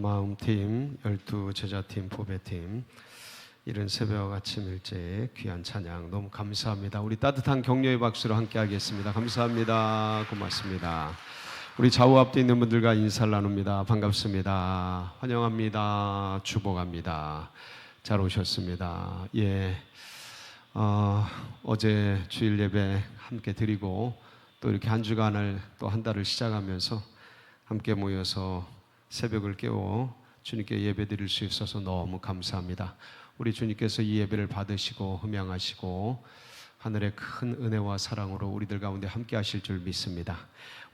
마음팀, 12제자팀, 포배팀 이른 새벽 아침 일제에 귀한 찬양 너무 감사합니다. 우리 따뜻한 격려의 박수로 함께 하겠습니다. 감사합니다. 고맙습니다. 우리 좌우 앞에 있는 분들과 인사를 나눕니다. 반갑습니다. 환영합니다. 축복합니다. 잘 오셨습니다. 어제 주일 예배 함께 드리고 또 이렇게 한 주간을 또 한 달을 시작하면서 함께 모여서 새벽을 깨워 주님께 예배 드릴 수 있어서 너무 감사합니다. 우리 주님께서 이 예배를 받으시고 흠양하시고 하늘의 큰 은혜와 사랑으로 우리들 가운데 함께 하실 줄 믿습니다.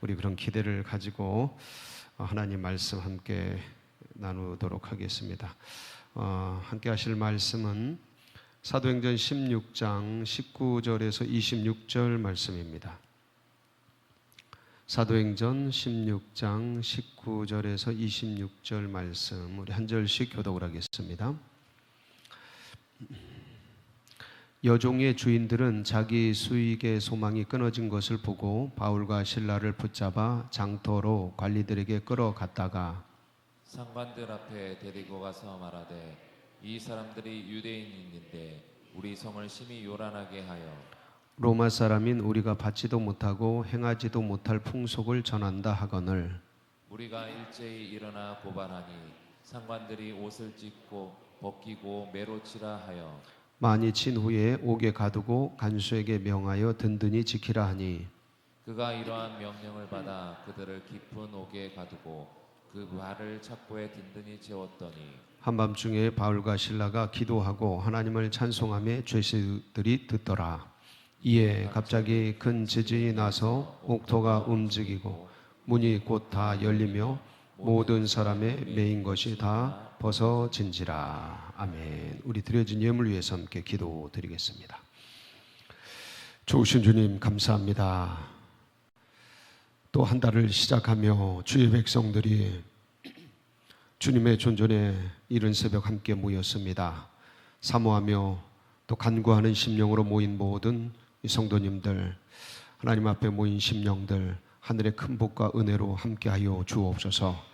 우리 그런 기대를 가지고 하나님 말씀 함께 나누도록 하겠습니다. 함께 하실 말씀은 사도행전 16장 19절에서 26절 말씀입니다. 사도행전 16장 19절에서 26절 말씀 우리 한 절씩 교독을 하겠습니다. 여종의 주인들은 자기 수익의 소망이 끊어진 것을 보고 바울과 실라를 붙잡아 장터로 관리들에게 끌어갔다가 상관들 앞에 데리고 가서 말하되 이 사람들이 유대인인데 우리 성을 심히 요란하게 하여 로마 사람인 우리가 받지도 못하고 행하지도 못할 풍속을 전한다 하거늘 우리가 일제히 일어나 고발하니 상관들이 옷을 찢고 벗기고 매로 치라 하여 많이 친 후에 옥에 가두고 간수에게 명하여 든든히 지키라 하니 그가 이러한 명령을 받아 그들을 깊은 옥에 가두고 그 발을 착고에 든든히 채웠더니 한밤중에 바울과 실라가 기도하고 하나님을 찬송하며 죄수들이 듣더라. 이에 갑자기 큰 지진이 나서 옥토가 움직이고 문이 곧 다 열리며 모든 사람의 매인 것이 다 벗어진지라. 아멘. 우리 드려진 예물 위해서 함께 기도드리겠습니다. 좋으신 주님 감사합니다. 또 한 달을 시작하며 주의 백성들이 주님의 존전에 이른 새벽 함께 모였습니다. 사모하며 또 간구하는 심령으로 모인 모든 이 성도님들, 하나님 앞에 모인 심령들 하늘의 큰 복과 은혜로 함께하여 주옵소서.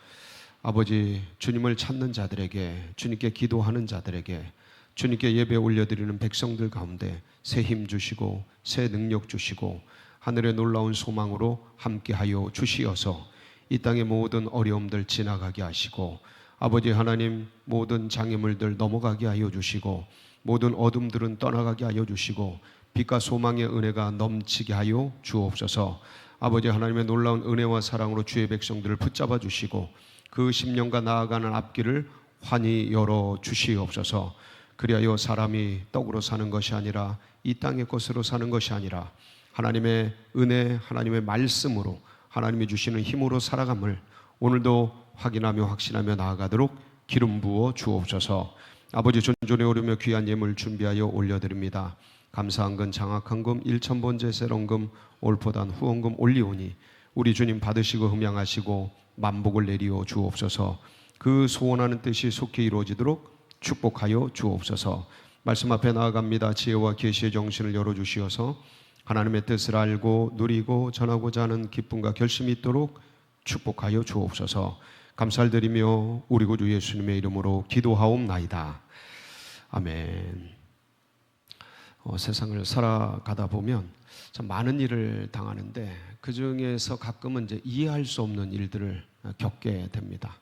아버지, 주님을 찾는 자들에게, 주님께 기도하는 자들에게, 주님께 예배 올려드리는 백성들 가운데 새 힘 주시고 새 능력 주시고 하늘의 놀라운 소망으로 함께하여 주시어서 이 땅의 모든 어려움들 지나가게 하시고 아버지 하나님 모든 장애물들 넘어가게 하여 주시고 모든 어둠들은 떠나가게 하여 주시고 빛과 소망의 은혜가 넘치게 하여 주옵소서. 아버지 하나님의 놀라운 은혜와 사랑으로 주의 백성들을 붙잡아 주시고 그 심령과 나아가는 앞길을 환히 열어 주시옵소서. 그리하여 사람이 떡으로 사는 것이 아니라 이 땅의 것으로 사는 것이 아니라 하나님의 은혜, 하나님의 말씀으로 하나님이 주시는 힘으로 살아감을 오늘도 확인하며 확신하며 나아가도록 기름 부어 주옵소서. 아버지 존존에 오르며 귀한 예물 준비하여 올려드립니다. 감사한 건 장악한 금, 일천번제 세론금, 올포단 후원금 올리오니 우리 주님 받으시고 흠양하시고 만복을 내리어 주옵소서. 그 소원하는 뜻이 속히 이루어지도록 축복하여 주옵소서. 말씀 앞에 나아갑니다. 지혜와 계시의 정신을 열어주시어서 하나님의 뜻을 알고 누리고 전하고자 하는 기쁨과 결심이 있도록 축복하여 주옵소서. 감사를 드리며 우리 구주 예수님의 이름으로 기도하옵나이다. 아멘. 세상을 살아가다 보면 참 많은 일을 당하는데 그 중에서 가끔은 이제 이해할 수 없는 일들을 겪게 됩니다.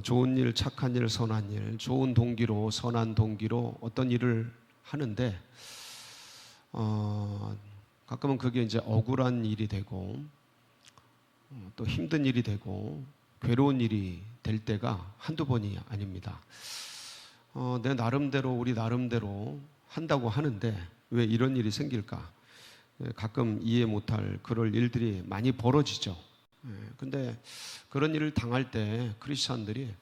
좋은 일, 착한 일, 선한 일, 좋은 동기로, 선한 동기로 어떤 일을 하는데 가끔은 그게 이제 억울한 일이 되고 또 힘든 일이 되고 괴로운 일이 될 때가 한두 번이 아닙니다. 내 나름대로 우리 나름대로 한다고 하는데 왜 이런 일이 생길까? 가끔 이해 못할 그럴 일들이 많이 벌어지죠. 근데 그런 일을 당할 때 크리스찬들이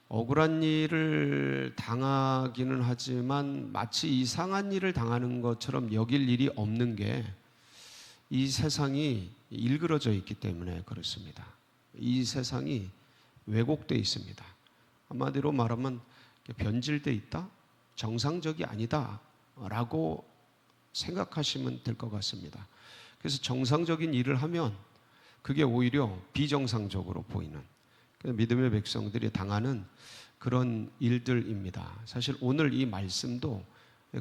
억울한 일을 당하기는 하지만 마치 이상한 일을 당하는 것처럼 여길 일이 없는 게 이 세상이 일그러져 있기 때문에 그렇습니다. 이 세상이 왜곡되어 있습니다. 한마디로 말하면 변질되어 있다? 정상적이 아니다 라고 생각하시면 될 것 같습니다. 그래서 정상적인 일을 하면 그게 오히려 비정상적으로 보이는 믿음의 백성들이 당하는 그런 일들입니다. 사실 오늘 이 말씀도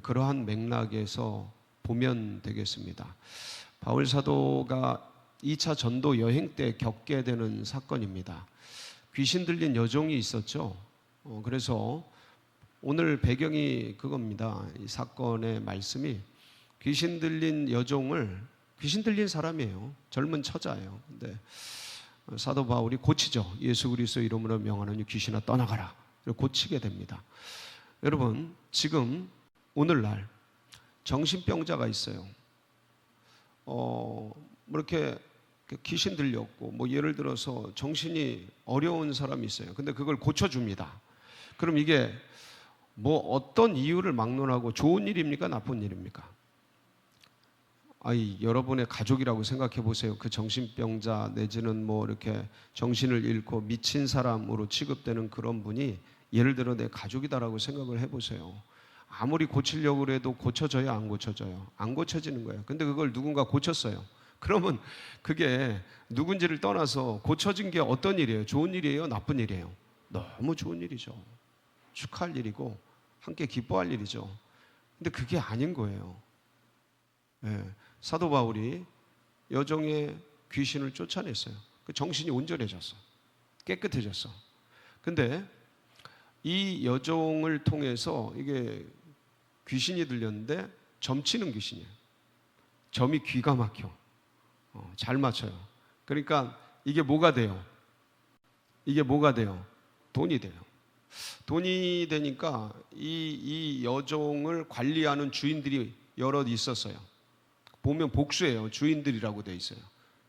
그러한 맥락에서 보면 되겠습니다. 바울 사도가 2차 전도 여행 때 겪게 되는 사건입니다. 귀신 들린 여종이 있었죠. 그래서 오늘 배경이 그겁니다. 이 사건의 말씀이 귀신 들린 여종을, 귀신 들린 사람이에요. 젊은 처자예요. 근데 사도 바울이 고치죠. 예수 그리스도 이름으로 명하노니 귀신아 떠나가라. 고치게 됩니다. 여러분, 지금 오늘날 정신병자가 있어요. 이렇게 귀신 들렸고, 뭐 예를 들어서 정신이 어려운 사람이 있어요. 근데 그걸 고쳐줍니다. 그럼 이게 뭐 어떤 이유를 막론하고 좋은 일입니까? 나쁜 일입니까? 여러분의 가족이라고 생각해 보세요. 그 정신병자 내지는 뭐 이렇게 정신을 잃고 미친 사람으로 취급되는 그런 분이 예를 들어 내 가족이다라고 생각을 해보세요. 아무리 고치려고 해도 고쳐져요, 안 고쳐져요? 안 고쳐지는 거예요. 근데 그걸 누군가 고쳤어요. 그러면 그게 누군지를 떠나서 고쳐진 게 어떤 일이에요? 좋은 일이에요? 나쁜 일이에요? 너무 좋은 일이죠. 축하할 일이고 함께 기뻐할 일이죠. 근데 그게 아닌 거예요. 사도 바울이 여종의 귀신을 쫓아냈어요. 그 정신이 온전해졌어. 깨끗해졌어. 근데 이 여종을 통해서 이게 귀신이 들렸는데 점치는 귀신이에요. 점이 기가 막혀. 잘 맞춰요. 그러니까 이게 뭐가 돼요? 이게 뭐가 돼요? 돈이 돼요. 돈이 되니까 이 여종을 관리하는 주인들이 여럿 있었어요. 보면 복수예요. 주인들이라고 돼 있어요.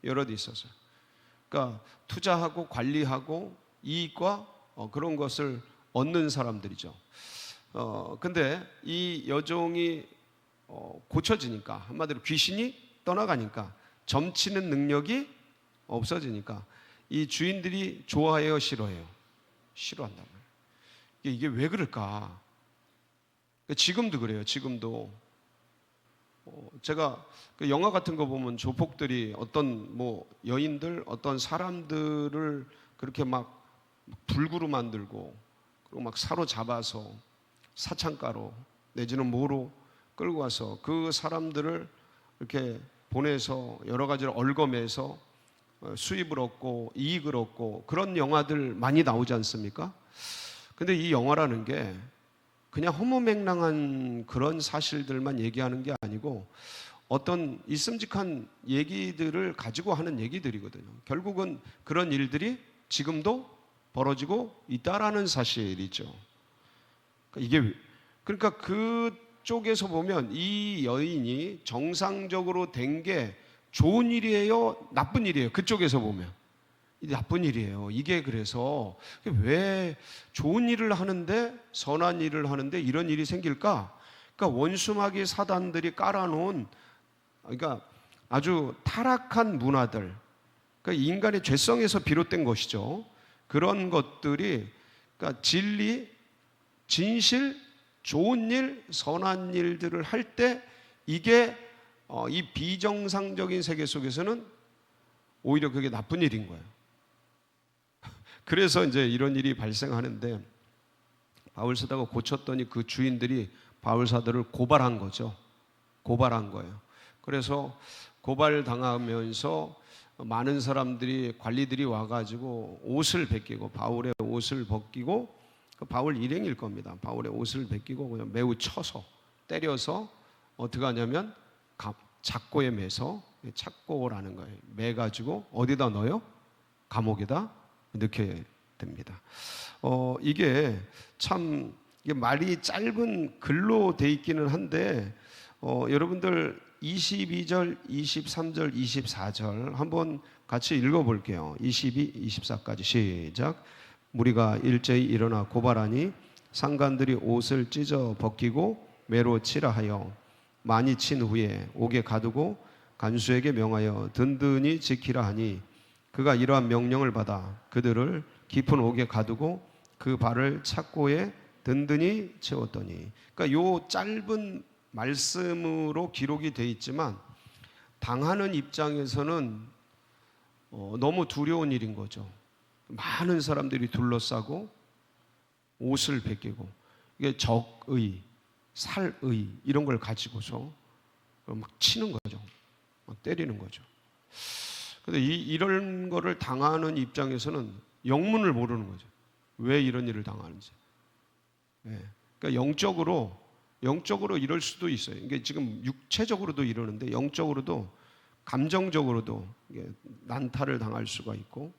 여럿 있었어요. 그러니까 투자하고 관리하고 이익과 그런 것을 얻는 사람들이죠. 근데 이 여종이 고쳐지니까, 한마디로 귀신이 떠나가니까, 점치는 능력이 없어지니까 이 주인들이 좋아해요, 싫어해요? 싫어한단 말이에요. 이게 왜 그럴까? 지금도 그래요. 지금도 제가 그 영화 같은 거 보면 조폭들이 어떤 뭐 여인들, 어떤 사람들을 그렇게 막 불구로 만들고 그리고 막 사로잡아서 사창가로 내지는 뭐로 끌고 와서 그 사람들을 이렇게 보내서 여러 가지를 얼검해서 수입을 얻고 이익을 얻고 그런 영화들 많이 나오지 않습니까? 근데 이 영화라는 게 그냥 허무맹랑한 그런 사실들만 얘기하는 게 아니고 어떤 있음직한 얘기들을 가지고 하는 얘기들이거든요. 결국은 그런 일들이 지금도 벌어지고 있다라는 사실이죠. 그러니까 그쪽에서 보면 이 여인이 정상적으로 된 게 좋은 일이에요? 나쁜 일이에요? 그쪽에서 보면 나쁜 일이에요. 이게 그래서 왜 좋은 일을 하는데 선한 일을 하는데 이런 일이 생길까? 그러니까 원수마귀 사단들이 깔아놓은 그러니까 아주 타락한 문화들, 그러니까 인간의 죄성에서 비롯된 것이죠. 그런 것들이 그러니까 진리, 진실, 좋은 일, 선한 일들을 할 때 이게 이 비정상적인 세계 속에서는 오히려 그게 나쁜 일인 거예요. 그래서 이제 이런 일이 발생하는데 바울 사도가 고쳤더니 그 주인들이 바울 사도를 고발한 거죠. 고발한 거예요. 그래서 고발당하면서 많은 사람들이 관리들이 와가지고 옷을 벗기고 바울의 옷을 벗기고 바울 일행일 겁니다. 바울의 옷을 벗기고 그냥 매우 쳐서 때려서 어떻게 하냐면 작고에 매서 착고라는 거예요. 매가지고 어디다 넣어요? 감옥에다 넣게 됩니다. 이게 참 이게 말이 짧은 글로 돼 있기는 한데 여러분들 22절, 23절, 24절 한번 같이 읽어볼게요. 22, 24까지 시작. 무리가 일제히 일어나 고발하니 상관들이 옷을 찢어 벗기고 매로 치라 하여 많이 친 후에 옥에 가두고 간수에게 명하여 든든히 지키라 하니 그가 이러한 명령을 받아 그들을 깊은 옥에 가두고 그 발을 착고에 든든히 채웠더니, 그러니까 요 짧은 말씀으로 기록이 돼 있지만 당하는 입장에서는 너무 두려운 일인 거죠. 많은 사람들이 둘러싸고 옷을 벗기고, 이게 적의, 살의 이런 걸 가지고서 막 치는 거죠. 막 때리는 거죠. 근데 이런 거를 당하는 입장에서는 영문을 모르는 거죠. 왜 이런 일을 당하는지. 예. 그러니까 영적으로 이럴 수도 있어요. 이게 지금 육체적으로도 이러는데 영적으로도, 감정적으로도 이게 난타를 당할 수가 있고,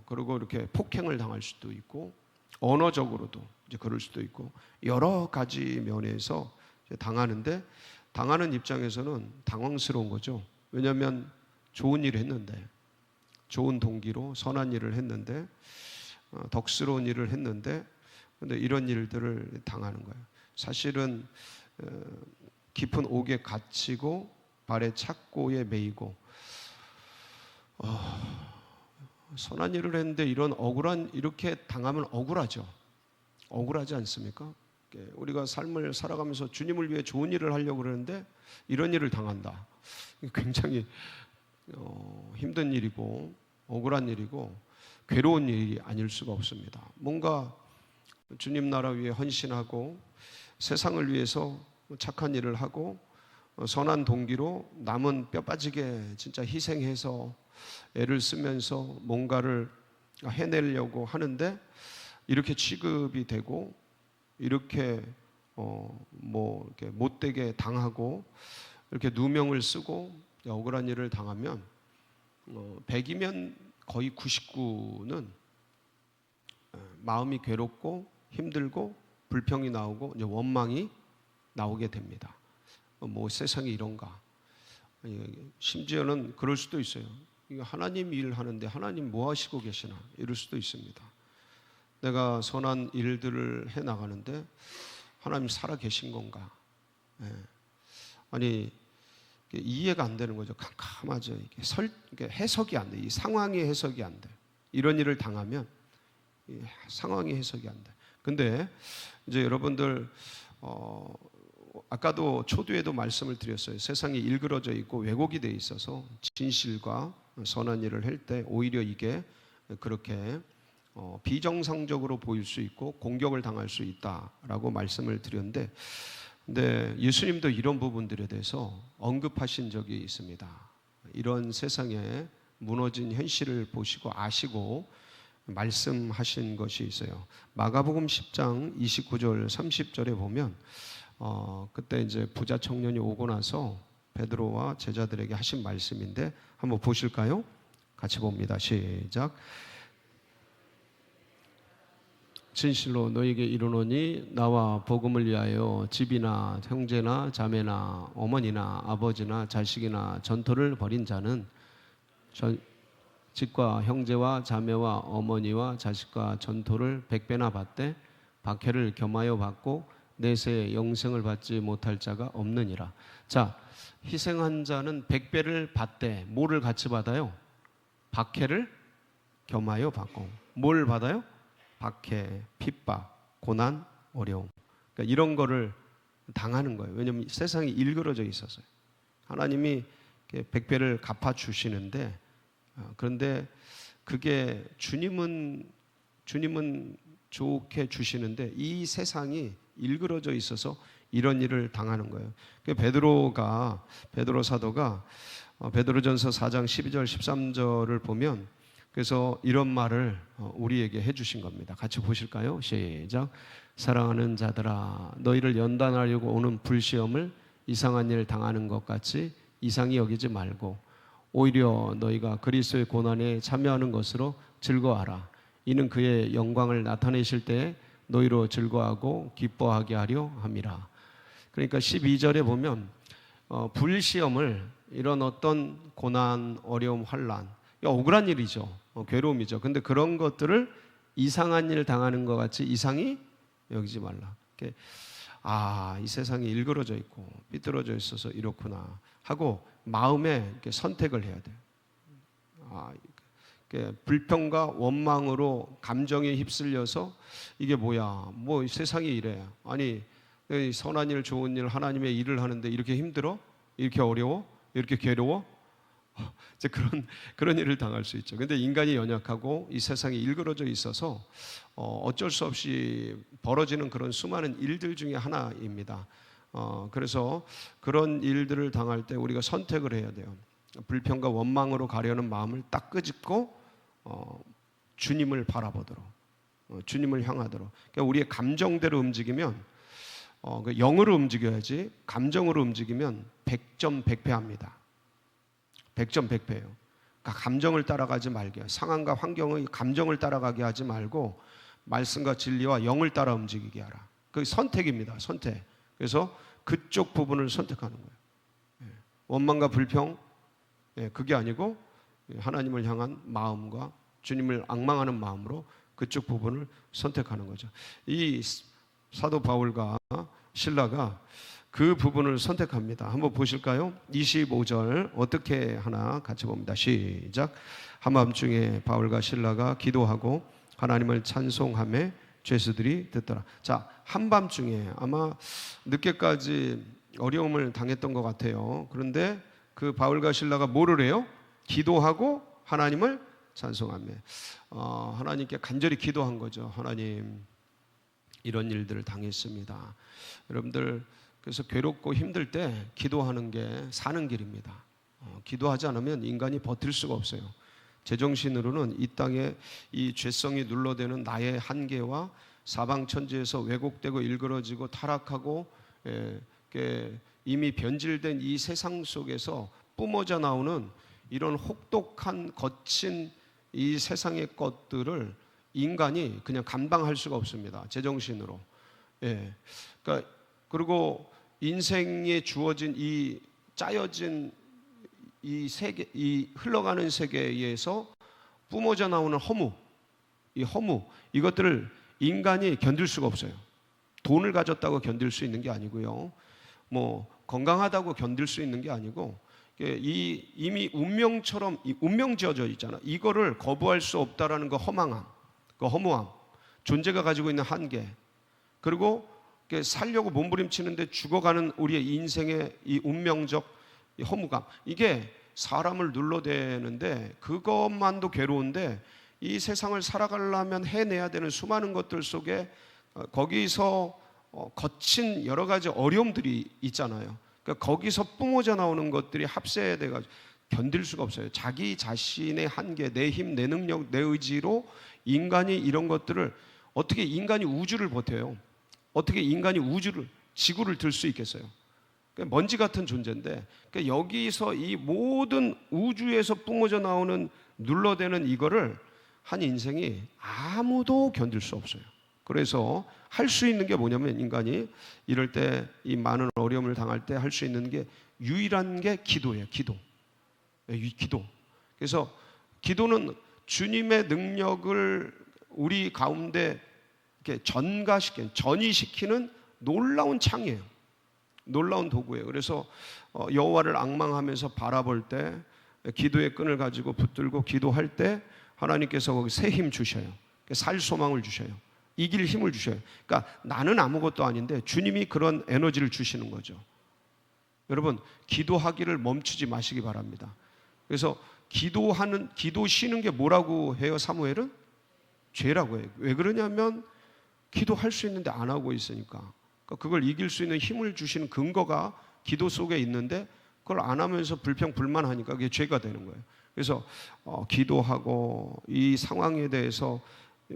그리고 이렇게 폭행을 당할 수도 있고, 언어적으로도 이제 그럴 수도 있고, 여러 가지 면에서 당하는데, 당하는 입장에서는 당황스러운 거죠. 왜냐하면 좋은 일을 했는데, 좋은 동기로 선한 일을 했는데, 덕스러운 일을 했는데, 근데 이런 일들을 당하는 거예요. 사실은 깊은 옥에 갇히고 발에 착고에 매이고, 선한 일을 했는데 이렇게 당하면 억울하죠. 억울하지 않습니까? 우리가 삶을 살아가면서 주님을 위해 좋은 일을 하려고 그러는데 이런 일을 당한다. 굉장히 힘든 일이고 억울한 일이고 괴로운 일이 아닐 수가 없습니다. 뭔가 주님 나라 위해 헌신하고 세상을 위해서 착한 일을 하고 선한 동기로 남은 뼈 빠지게 진짜 희생해서 애를 쓰면서 뭔가를 해내려고 하는데 이렇게 취급이 되고 이렇게 이렇게 못되게 당하고 이렇게 누명을 쓰고 억울한 일을 당하면 100이면 거의 99는 마음이 괴롭고 힘들고 불평이 나오고 이제 원망이 나오게 됩니다. 뭐 세상이 이런가? 심지어는 그럴 수도 있어요. 하나님 일하는데 하나님 뭐 하시고 계시나? 이럴 수도 있습니다. 내가 선한 일들을 해 나가는데 하나님 살아 계신 건가? 아니 이해가 안 되는 거죠. 캄캄하죠. 이게 해석이 안 돼. 이 상황이 해석이 안 돼. 이런 일을 당하면 상황이 해석이 안 돼. 근데 이제 여러분들 아까도 초두에도 말씀을 드렸어요. 세상이 일그러져 있고 왜곡이 돼 있어서 진실과 선한 일을 할 때 오히려 이게 그렇게 비정상적으로 보일 수 있고 공격을 당할 수 있다라고 말씀을 드렸는데, 근데 예수님도 이런 부분들에 대해서 언급하신 적이 있습니다. 이런 세상에 무너진 현실을 보시고 아시고 말씀하신 것이 있어요. 마가복음 10장 29절 30절에 보면 그때 이제 부자 청년이 오고 나서 베드로와 제자들에게 하신 말씀인데 한번 보실까요? 같이 봅니다. 시작. 진실로 너에게 이르노니 나와 복음을 위하여 집이나 형제나 자매나 어머니나 아버지나 자식이나 전토를 벌인 자는 집과 형제와 자매와 어머니와 자식과 전토를 100배나 받되 박해를 겸하여 받고 내세 영생을 받지 못할 자가 없느니라. 자, 희생한 자는 100배를 받되 뭐를 같이 받아요? 박해를 겸하여 받고. 뭘 받아요? 박해, 핍박, 고난, 어려움. 그러니까 이런 거를 당하는 거예요. 왜냐하면 세상이 일그러져 있어서요. 하나님이 100배를 갚아주시는데, 그런데 그게 주님은 좋게 주시는데 이 세상이 일그러져 있어서 이런 일을 당하는 거예요. 베드로 사도가 베드로전서 4장 12절 13절을 보면 그래서 이런 말을 우리에게 해주신 겁니다. 같이 보실까요? 시작. 사랑하는 자들아, 너희를 연단하려고 오는 불시험을 이상한 일 당하는 것 같이 이상히 여기지 말고 오히려 너희가 그리스도의 고난에 참여하는 것으로 즐거워하라. 이는 그의 영광을 나타내실 때에 너희로 즐거워하고 기뻐하게 하려 함이라. 그러니까 12절에 보면 불시험을, 이런 어떤 고난, 어려움, 환난, 억울한 일이죠. 괴로움이죠. 근데 그런 것들을 이상한 일 당하는 것 같이 이상히 여기지 말라. 이 세상이 일그러져 있고 삐뚤어져 있어서 이렇구나 하고 마음에 선택을 해야 돼요. 불평과 원망으로 감정에 휩쓸려서 이게 뭐야, 뭐 세상이 이래, 아니 선한 일 좋은 일 하나님의 일을 하는데 이렇게 힘들어? 이렇게 어려워? 이렇게 괴로워? 이제 그런 일을 당할 수 있죠. 근데 인간이 연약하고 이 세상이 일그러져 있어서 어쩔 수 없이 벌어지는 그런 수많은 일들 중에 하나입니다. 그래서 그런 일들을 당할 때 우리가 선택을 해야 돼요. 불평과 원망으로 가려는 마음을 딱 끄집고 주님을 바라보도록, 주님을 향하도록. 그러니까 우리의 감정대로 움직이면 그 영으로 움직여야지, 감정으로 움직이면 100점 100패합니다. 100점 100패예요. 그러니까 감정을 따라가지 말게요. 상황과 환경의 감정을 따라가게 하지 말고 말씀과 진리와 영을 따라 움직이게 하라. 그게 선택입니다. 선택. 그래서 그쪽 부분을 선택하는 거예요. 원망과 불평, 그게 아니고 하나님을 향한 마음과 주님을 앙망하는 마음으로 그쪽 부분을 선택하는 거죠. 이 사도 바울과 실라가 그 부분을 선택합니다. 한번 보실까요? 25절 어떻게 하나 같이 봅니다. 시작. 한밤중에 바울과 실라가 기도하고 하나님을 찬송하며 죄수들이 듣더라. 자, 한밤중에 아마 늦게까지 어려움을 당했던 것 같아요. 그런데 그 바울과 실라가 뭐를 해요? 기도하고 하나님을 찬송하며 하나님께 간절히 기도한 거죠. 하나님, 이런 일들을 당했습니다. 여러분들, 그래서 괴롭고 힘들 때 기도하는 게 사는 길입니다. 기도하지 않으면 인간이 버틸 수가 없어요. 제정신으로는 이 땅에 이 죄성이 눌러대는 나의 한계와 사방천지에서 왜곡되고 일그러지고 타락하고 이미 변질된 이 세상 속에서 뿜어져 나오는 이런 혹독한 거친 이 세상의 것들을 인간이 그냥 감당할 수가 없습니다. 제정신으로. 그러니까 그리고 인생에 주어진 이 짜여진 이 세계, 이 흘러가는 세계에서 뿜어져 나오는 허무, 이 허무, 이것들을 인간이 견딜 수가 없어요. 돈을 가졌다고 견딜 수 있는 게 아니고요. 뭐 건강하다고 견딜 수 있는 게 아니고, 이미 운명처럼 운명 지어져 있잖아. 이거를 거부할 수 없다라는 그 허망함, 그 허무함, 존재가 가지고 있는 한계, 그리고 살려고 몸부림치는데 죽어가는 우리의 인생의 이 운명적 이 허무감, 이게 사람을 눌러대는데 그것만도 괴로운데 이 세상을 살아가려면 해내야 되는 수많은 것들 속에 거기서 거친 여러 가지 어려움들이 있잖아요. 그러니까 거기서 뿜어져 나오는 것들이 합세돼가지고 견딜 수가 없어요. 자기 자신의 한계, 내 힘, 내 능력, 내 의지로 인간이 이런 것들을, 어떻게 인간이 우주를 버텨요? 어떻게 인간이 우주를, 지구를 들 수 있겠어요? 먼지 같은 존재인데, 그러니까 여기서 이 모든 우주에서 뿜어져 나오는 눌러대는 이거를 한 인생이 아무도 견딜 수 없어요. 그래서 할 수 있는 게 뭐냐면, 인간이 이럴 때, 이 많은 어려움을 당할 때 할 수 있는 게 유일한 게 기도예요. 기도. 기도. 그래서 기도는 주님의 능력을 우리 가운데 이렇게 전이시키는 놀라운 창이에요. 놀라운 도구예요. 그래서 여호와를 앙망하면서 바라볼 때, 기도의 끈을 가지고 붙들고 기도할 때 하나님께서 거기 새 힘 주셔요. 살 소망을 주셔요. 이길 힘을 주셔요. 그러니까 나는 아무것도 아닌데 주님이 그런 에너지를 주시는 거죠. 여러분, 기도하기를 멈추지 마시기 바랍니다. 그래서 기도 쉬는 게 뭐라고 해요? 사무엘은 죄라고 해요. 왜 그러냐면 기도할 수 있는데 안 하고 있으니까. 그걸 이길 수 있는 힘을 주시는 근거가 기도 속에 있는데 그걸 안 하면서 불평불만하니까 그게 죄가 되는 거예요. 그래서 기도하고 이 상황에 대해서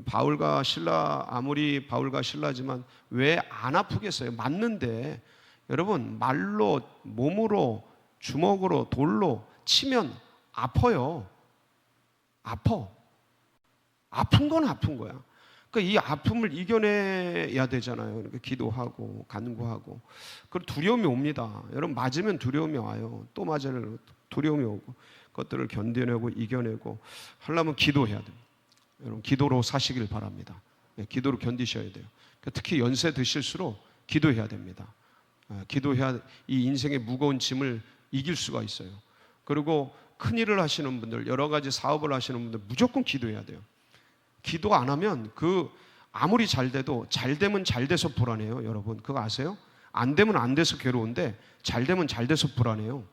바울과 실라, 아무리 바울과 실라지만 왜 안 아프겠어요? 맞는데 여러분, 말로, 몸으로, 주먹으로, 돌로 치면 아파요. 아픈 건 아픈 거야. 그러니까 이 아픔을 이겨내야 되잖아요. 그러니까 기도하고 간구하고. 그 두려움이 옵니다. 여러분, 맞으면 두려움이 와요. 또 맞으면 두려움이 오고, 그것들을 견뎌내고 이겨내고 하려면 기도해야 됩니다. 여러분, 기도로 사시길 바랍니다. 기도로 견디셔야 돼요. 그러니까 특히 연세 드실수록 기도해야 됩니다. 기도해야 이 인생의 무거운 짐을 이길 수가 있어요. 그리고 큰일을 하시는 분들, 여러 가지 사업을 하시는 분들 무조건 기도해야 돼요. 기도 안 하면 아무리 잘 돼도 잘 되면 잘 돼서 불안해요. 여러분, 그거 아세요? 안 되면 안 돼서 괴로운데 잘 되면 잘 돼서 불안해요.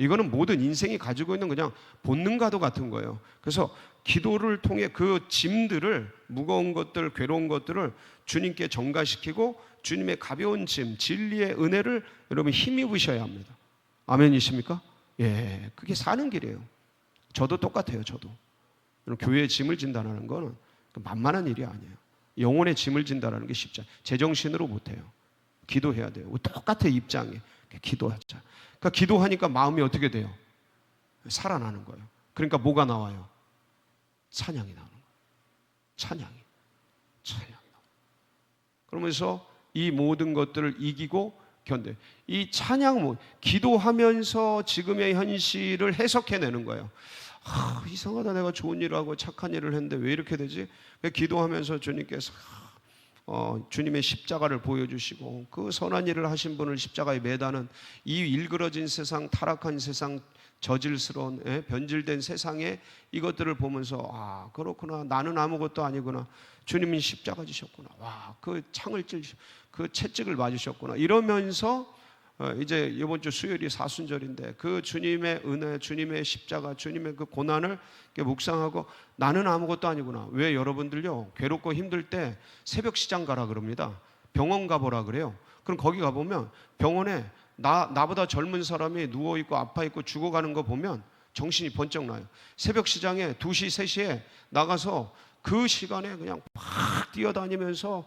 이거는 모든 인생이 가지고 있는 그냥 본능과도 같은 거예요. 그래서 기도를 통해 그 짐들을, 무거운 것들, 괴로운 것들을 주님께 전가시키고 주님의 가벼운 짐, 진리의 은혜를 여러분 힘입으셔야 합니다. 아멘이십니까? 예, 그게 사는 길이에요. 저도 똑같아요. 저도 교회의 짐을 진다는 거는 만만한 일이 아니에요. 영혼의 짐을 진다는 게 쉽지 않아요. 제정신으로 못해요. 기도해야 돼요. 똑같아 입장이. 기도하자. 그러니까 기도하니까 마음이 어떻게 돼요? 살아나는 거예요. 그러니까 뭐가 나와요? 찬양이 나오는 거예요. 찬양. 그러면서 이 모든 것들을 이기고 견뎌. 이 찬양, 기도하면서 지금의 현실을 해석해내는 거예요. 이상하다. 내가 좋은 일을 하고 착한 일을 했는데 왜 이렇게 되지? 기도하면서 주님께서 주님의 십자가를 보여주시고 그 선한 일을 하신 분을 십자가에 매다는 이 일그러진 세상, 타락한 세상, 저질스러운 변질된 세상에 이것들을 보면서 그렇구나. 나는 아무것도 아니구나. 주님은 십자가 지셨구나. 그 창을 찔, 그 채찍을 맞으셨구나. 이러면서 이제 이번 주 수요일이 사순절인데 그 주님의 은혜, 주님의 십자가, 주님의 그 고난을 묵상하고 나는 아무것도 아니구나. 왜 여러분들요 괴롭고 힘들 때 새벽 시장 가라 그럽니다. 병원 가보라 그래요. 그럼 거기 가보면 병원에 나보다 젊은 사람이 누워있고 아파있고 죽어가는 거 보면 정신이 번쩍 나요. 새벽 시장에 2시, 3시에 나가서 그 시간에 그냥 막 뛰어다니면서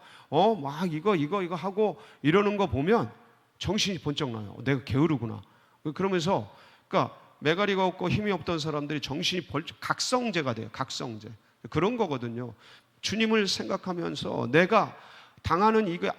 막 이거 하고 이러는 거 보면 정신이 번쩍 나요. 내가 게으르구나. 그러면서 그러니까 매가리가 없고 힘이 없던 사람들이 정신이 번쩍, 각성제가 돼요. 각성제. 그런 거거든요. 주님을 생각하면서 내가 당하는 이게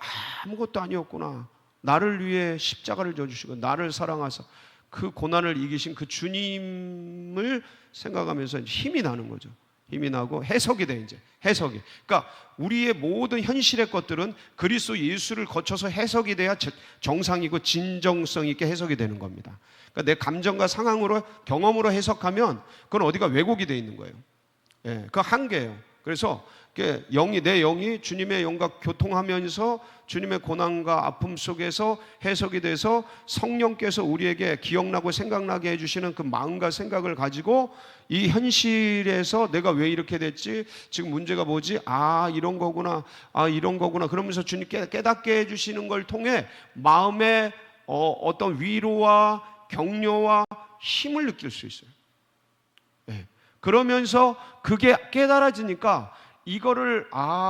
아무것도 아니었구나. 나를 위해 십자가를 져주시고 나를 사랑하사 그 고난을 이기신 그 주님을 생각하면서 힘이 나는 거죠. 힘이 나고 해석이 돼. 이제 해석이. 그러니까 우리의 모든 현실의 것들은 그리스도 예수를 거쳐서 해석이 돼야 정상이고 진정성 있게 해석이 되는 겁니다. 그러니까 내 감정과 상황으로 경험으로 해석하면 그건 어디가 왜곡이 돼 있는 거예요. 예, 그 한계예요. 그래서 내 영이 주님의 영과 교통하면서 주님의 고난과 아픔 속에서 해석이 돼서 성령께서 우리에게 기억나고 생각나게 해주시는 그 마음과 생각을 가지고 이 현실에서 내가 왜 이렇게 됐지? 지금 문제가 뭐지? 이런 거구나. 이런 거구나. 그러면서 주님께 깨닫게 해주시는 걸 통해 마음의 어떤 위로와 격려와 힘을 느낄 수 있어요. 네. 그러면서 그게 깨달아지니까 이거를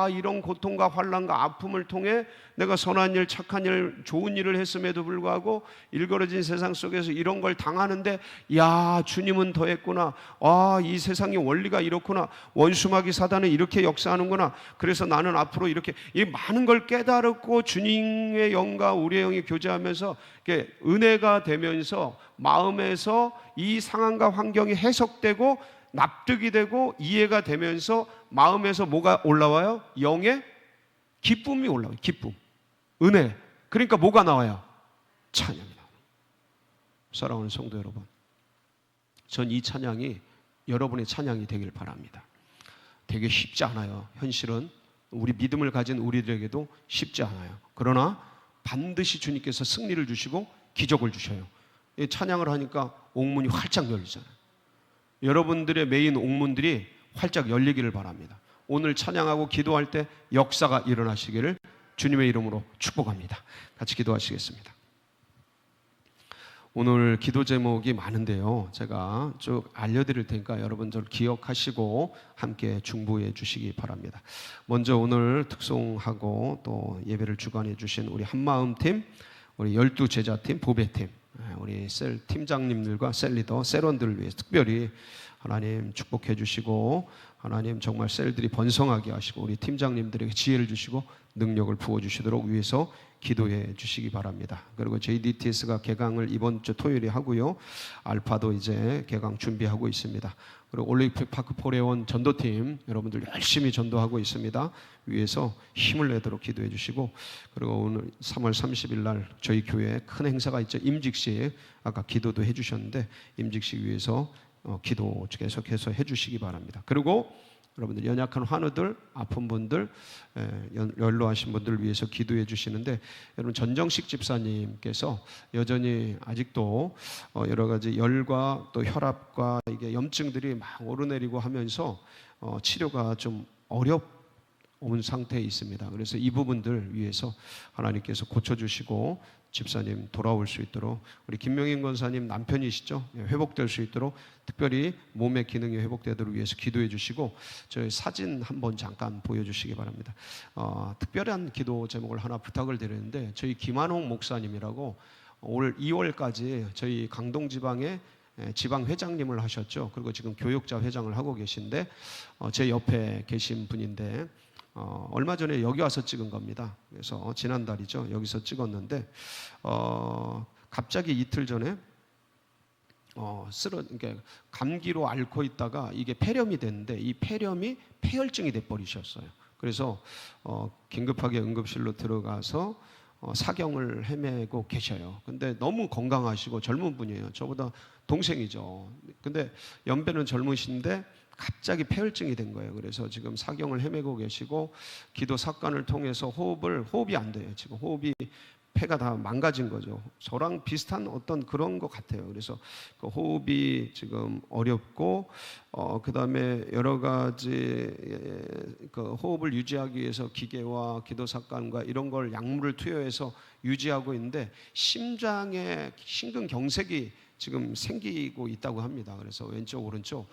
이런 고통과 환난과 아픔을 통해 내가 선한 일, 착한 일, 좋은 일을 했음에도 불구하고 일그러진 세상 속에서 이런 걸 당하는데 주님은 더했구나. 이 세상의 원리가 이렇구나. 원수마귀 사단은 이렇게 역사하는구나. 그래서 나는 앞으로 이렇게 이 많은 걸 깨달았고 주님의 영과 우리의 영이 교제하면서 이렇게 은혜가 되면서 마음에서 이 상황과 환경이 해석되고 납득이 되고 이해가 되면서 마음에서 뭐가 올라와요? 영의 기쁨이 올라와요. 기쁨, 은혜. 그러니까 뭐가 나와요? 찬양이 나와요. 사랑하는 성도 여러분, 전 이 찬양이 여러분의 찬양이 되길 바랍니다. 되게 쉽지 않아요. 현실은 우리 믿음을 가진 우리들에게도 쉽지 않아요. 그러나 반드시 주님께서 승리를 주시고 기적을 주셔요. 이 찬양을 하니까 옥문이 활짝 열리잖아요. 여러분들의 메인 옥문들이 활짝 열리기를 바랍니다. 오늘 찬양하고 기도할 때 역사가 일어나시기를 주님의 이름으로 축복합니다. 같이 기도하시겠습니다. 오늘 기도 제목이 많은데요, 제가 쭉 알려드릴 테니까 여러분들 기억하시고 함께 중보해 주시기 바랍니다. 먼저 오늘 특송하고 또 예배를 주관해 주신 우리 한마음팀, 우리 12제자팀, 보배팀, 우리 셀 팀장님들과 셀 리더, 셀원들을 위해서 특별히 하나님 축복해 주시고 하나님 정말 셀들이 번성하게 하시고 우리 팀장님들에게 지혜를 주시고 능력을 부어주시도록 위해서 기도해 주시기 바랍니다. 그리고 JDTS가 개강을 이번 주 토요일에 하고요, 알파도 이제 개강 준비하고 있습니다. 그리고 올림픽 파크 포레원 전도팀 여러분들 열심히 전도하고 있습니다. 위에서 힘을 내도록 기도해 주시고, 그리고 오늘 3월 30일 날 저희 교회에 큰 행사가 있죠. 임직식, 아까 기도도 해 주셨는데 임직식 위해서 기도 계속해서 해 주시기 바랍니다. 그리고 여러분들 연약한 환우들, 아픈 분들, 연로하신 분들을 위해서 기도해 주시는데, 여러분 전정식 집사님께서 여전히 아직도 여러 가지 열과 또 혈압과 이게 염증들이 막 오르내리고 하면서 치료가 좀 어려운 상태에 있습니다. 그래서 이 부분들 위해서 하나님께서 고쳐주시고 집사님 돌아올 수 있도록, 우리 김명인 권사님 남편이시죠? 회복될 수 있도록, 특별히 몸의 기능이 회복되도록 위해서 기도해 주시고, 저희 사진 한번 잠깐 보여주시기 바랍니다. 특별한 기도 제목을 하나 부탁을 드리는데, 저희 김한홍 목사님이라고 올 2월까지 저희 강동지방에 지방 회장님을 하셨죠. 그리고 지금 교육자 회장을 하고 계신데, 제 옆에 계신 분인데, 얼마 전에 여기 와서 찍은 겁니다. 그래서 지난달이죠. 여기서 찍었는데 갑자기 이틀 전에 그러니까 감기로 앓고 있다가 이게 폐렴이 됐는데, 이 폐렴이 폐혈증이 돼 버리셨어요. 그래서 긴급하게 응급실로 들어가서 사경을 헤매고 계셔요. 근데 너무 건강하시고 젊은 분이에요. 저보다 동생이죠. 근데 연배는 젊으신데 갑자기 폐혈증이 된 거예요. 그래서 지금 사경을 헤매고 계시고, 기도 삭관을 통해서 호흡이 안 돼요. 지금 호흡이, 폐가 다 망가진 거죠. 저랑 비슷한 어떤 그런 것 같아요. 그래서 그 호흡이 지금 어렵고, 그 다음에 여러 가지 그 호흡을 유지하기 위해서 기계와 기도 삭관과 이런 걸 약물을 투여해서 유지하고 있는데, 심장에 심근경색이 지금 생기고 있다고 합니다. 그래서 왼쪽 오른쪽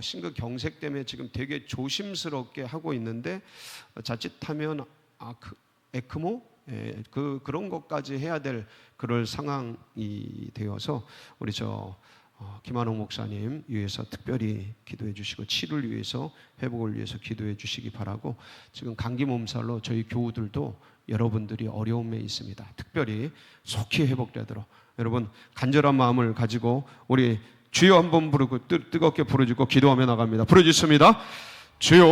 심근경색 때문에 지금 되게 조심스럽게 하고 있는데, 자칫하면 에크모 그런 것까지 해야 될 그럴 상황이 되어서, 우리 김한홍 목사님 위해서 특별히 기도해 주시고, 치료를 위해서, 회복을 위해서 기도해 주시기 바라고, 지금 감기 몸살로 저희 교우들도 여러분들이 어려움에 있습니다. 특별히 속히 회복되도록 여러분 간절한 마음을 가지고 우리 주여 한번 부르고 뜨겁게 부르짖고 기도하며 나갑니다. 부르짖습니다. 주여